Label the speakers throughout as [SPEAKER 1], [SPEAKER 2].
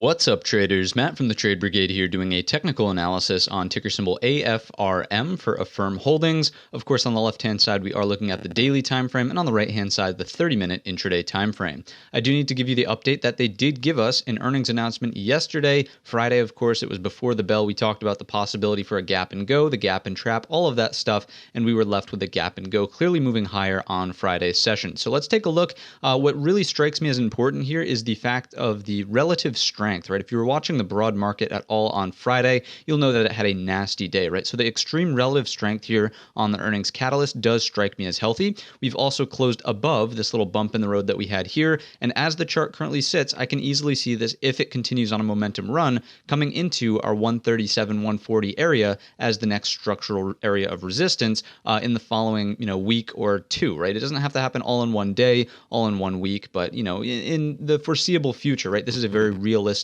[SPEAKER 1] What's up, traders? Matt from the Trade Brigade here doing a technical analysis on ticker symbol AFRM for Affirm Holdings. Of course, on the left-hand side, we are looking at the daily time frame, and on the right-hand side, the 30-minute intraday time frame. I do need to give you the update that they did give us an earnings announcement yesterday. Friday, of course, it was before the bell. We talked about the possibility for a gap and go, the gap and trap, all of that stuff, and we were left with a gap and go, clearly moving higher on Friday's session. So let's take a look. What really strikes me as important here is the fact of the relative strength. Right? If you were watching the broad market at all on Friday, you'll know that it had a nasty day, right? So the extreme relative strength here on the earnings catalyst does strike me as healthy. We've also closed above this little bump in the road that we had here. And as the chart currently sits, I can easily see this, if it continues on a momentum run, coming into our 137, 140 area as the next structural area of resistance in the following, week or two, right? It doesn't have to happen all in one day, all in one week, but, in the foreseeable future, right? This is a very realistic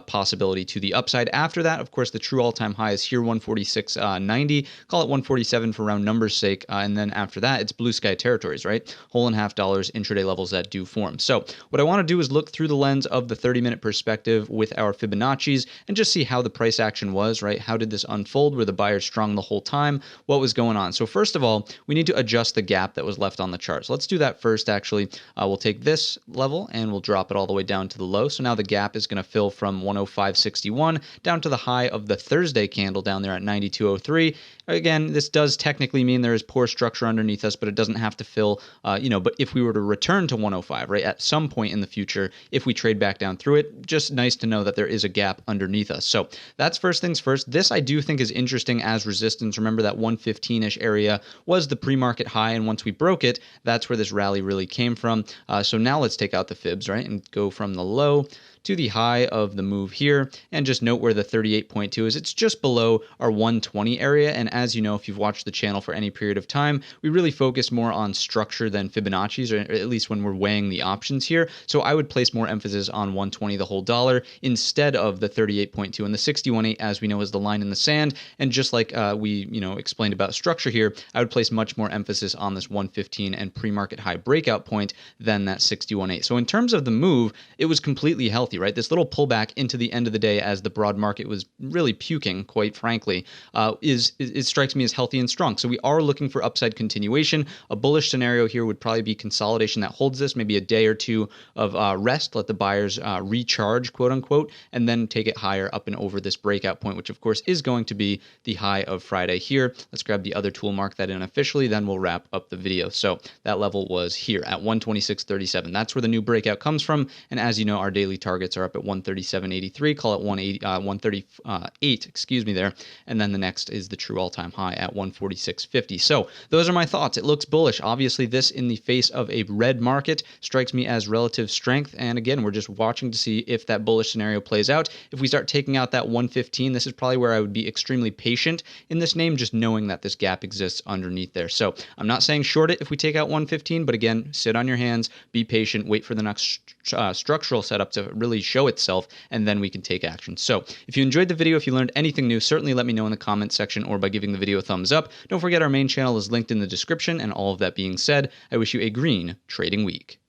[SPEAKER 1] possibility to the upside. After that, of course, the true all-time high is here, 146.90. Call it 147 for round numbers sake. And then after that, it's blue sky territories, right? Whole and half dollars, intraday levels that do form. So what I want to do is look through the lens of the 30-minute perspective with our Fibonacci's and just see how the price action was, right? How did this unfold? Were the buyers strong the whole time? What was going on? So first of all, we need to adjust the gap that was left on the chart. So let's do that first, actually. We'll take this level and we'll drop it all the way down to the low. So now the gap is going to fill from 105.61 down to the high of the Thursday candle down there at 92.03. Again, this does technically mean there is poor structure underneath us, but it doesn't have to fill, but if we were to return to 105, right, at some point in the future, if we trade back down through it, just nice to know that there is a gap underneath us. So that's first things first. This I do think is interesting as resistance. Remember that 115-ish area was the pre-market high, and once we broke it, that's where this rally really came from. So now let's take out the fibs, right, and go from the low to the high of the move here, and just note where the 38.2 is. It's just below our 120 area, and as you know, if you've watched the channel for any period of time, we really focus more on structure than Fibonacci's, or at least when we're weighing the options here. So I would place more emphasis on 120 the whole dollar instead of the 38.2, and the 61.8, as we know, is the line in the sand. And just like we explained about structure here, I would place much more emphasis on this 115 and pre-market high breakout point than that 61.8. So in terms of the move, it was completely healthy, right? This little pullback into the end of the day as the broad market was really puking, quite frankly, it strikes me as healthy and strong. So we are looking for upside continuation. A bullish scenario here would probably be consolidation that holds this, maybe a day or two of rest, let the buyers recharge, quote unquote, and then take it higher up and over this breakout point, which of course is going to be the high of Friday here. Let's grab the other tool, mark that in officially, then we'll wrap up the video. So that level was here at 126.37. That's where the new breakout comes from. And as you know, our daily targets are up at 137.83, call it 138, excuse me there. And then the next is the true all-time high at 146.50. So those are my thoughts. It looks bullish. Obviously, this in the face of a red market strikes me as relative strength. And again, we're just watching to see if that bullish scenario plays out. If we start taking out that 115, this is probably where I would be extremely patient in this name, just knowing that this gap exists underneath there. So I'm not saying short it if we take out 115, but again, sit on your hands, be patient, wait for the next structural setup to really show itself, and then we can take action. So if you enjoyed the video, if you learned anything new, certainly let me know in the comments section or by giving the video a thumbs up. Don't forget our main channel is linked in the description, and all of that being said, I wish you a green trading week.